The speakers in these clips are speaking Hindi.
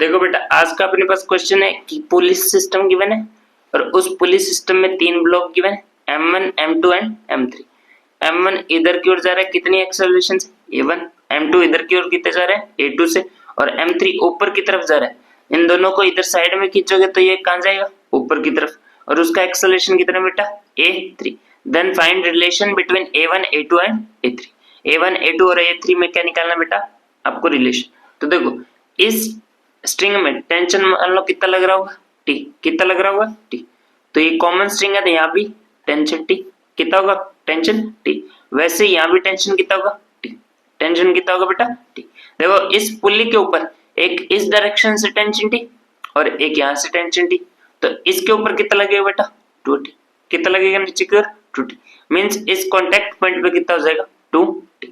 देखो बेटा, आज का अपने पास क्वेश्चन है कि पुलिस सिस्टम गिवन है और उस पुलिस सिस्टम में 3 ब्लॉक गिवन है, M1, M2 and M3। M1 इधर की ओर जा रहा है, कितनी एक्सेलरेशन से? A1। M2 इधर की ओर कितने जा रहे हैं? A2 से। और M3 ऊपर की तरफ जा रहा है। इन दोनों को इधर साइड में खींचोगे तो ये कहां जाएगा? ऊपर की तरफ। और उसका एक्सेलरेशन कितना बेटा? A3। Then find relation between A1, A2 and A3। A1, A2 और A3 में क्या निकालना बेटा? आपको रिलेशन। तो देखो, इस स्ट्रिंग में टेंशन मान लो कितना लग रहा होगा? T। कितना लग रहा होगा? T। तो ये कॉमन स्ट्रिंग है तो यहाँ भी टेंशन T कितना होगा? Tension T। वैसे यहाँ भी टेंशन कितना होगा? T। टेंशन कितना होगा बेटा? T। देखो, इस पुल्ली के ऊपर एक इस डायरेक्शन से टेंशन T और एक यहाँ से टेंशन T, तो इसके ऊपर कितना लगेगा बेटा? 2T। कितना लगेगा नीचे की ओर? 2T। मींस इस कॉन्टेक्ट पॉइंट पे कितना हो जाएगा? 2T।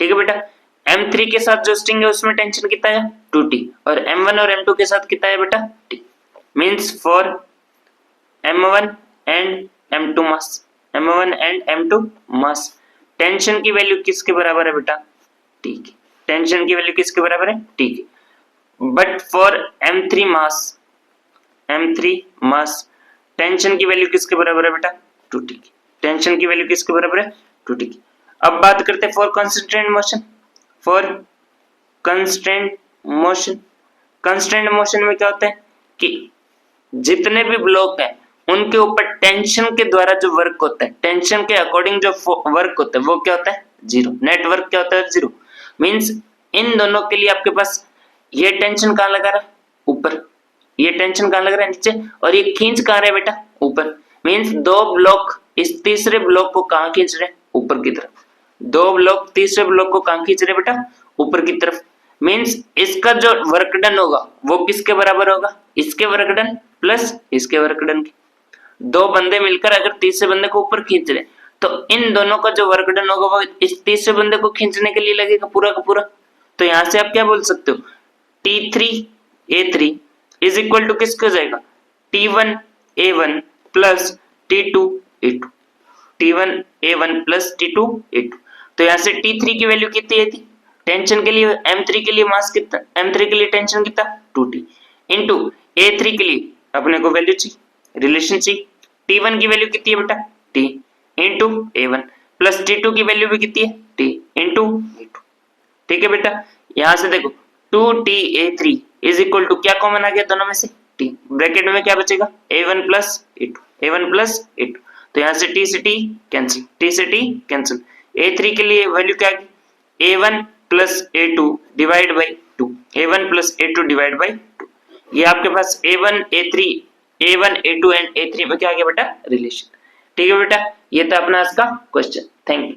ठीक है बेटा। M3 के साथ जो स्ट्रिंग है उसमें टेंशन कितना है? 2T। और M1 और M2 के साथ कितना है बेटा? T। Means for M1 and M2 mass, M1 and M2 mass, tension की वैल्यू किसके बराबर है बेटा? T की। टेंशन की वैल्यू किसके बराबर है? T की। But for M3 mass, M3 mass, tension की वैल्यू किसके बराबर है बेटा? 2T की। टेंशन की वैल्यू किसके बराबर है? 2T की। अब बात करते हैं for constraint motion. For constraint motion, constraint motion में क्या होता है कि जितने भी ब्लॉक हैं उनके ऊपर टेंशन के द्वारा जो वर्क होता है, टेंशन के अकॉर्डिंग जो वर्क होता है वो क्या होता है? जीरो। नेट वर्क क्या होता है? जीरो। मींस इन दोनों के लिए आपके पास ये टेंशन कहां लगा रहा है? ऊपर। ये टेंशन कहां लग रहा है? नीचे। और ये खींच कहां रहा है बेटा? ऊपर। मींस दो ब्लॉक इस तीसरे ब्लॉक को कहां खींच रहे हैं? ऊपर की तरफ। दो ब्लॉक तीसरे ब्लॉक को कहां खींच रहे हैं बेटा? ऊपर की तरफ। मींस इसका जो वर्क डन होगा वो किसके बराबर होगा? इसके वर्क डन प्लस इसके वर्क डन के। दो बंदे मिलकर अगर तीसरे बंदे को ऊपर खींच रहे तो इन दोनों का जो वर्क डन होगा वो इस तीसरे बंदे को खींचने के लिए लगेगा पूरा का पूरा। तो यहां से आप क्या बोल सकते हो? T3A3 इज इक्वल टू किसके हो जाएगा? T1A1 plus T2A2। T1A1 plus T2A2। तो यहां से T3 की वैल्यू कितनी थी? टेंशन के लिए M3 के लिए मास कितना? M3 के लिए टेंशन कितना? 2T इंटू A3 के लिए अपने को वैल्यू चाहिए, रिलेशन चाहिए। T1 की वैल्यू कितनी है बेटा? T into A1 plus T2 की वैल्यू भी कितनी है? T into A2। ठीक है बेटा। यहां से देखो 2TA3 इज इक्वल टू क्या कॉमन आ गया दोनों में से? T। ब्रैकेट में क्या बचेगा? A1 plus A2, A1 plus A2। तो यहां से T से T कैंसिल, T से T कैंसिल। A3 के लिए वैल्यू क्या आ गई? A1 plus A2 divide by 2, A1 plus A2 divide by 2। ये आपके पास A1 A3, A1 A2 and A3 में क्या आ गया बेटा? रिलेशन। ठीक है बेटा, ये था अपना आज का क्वेश्चन। Thank you.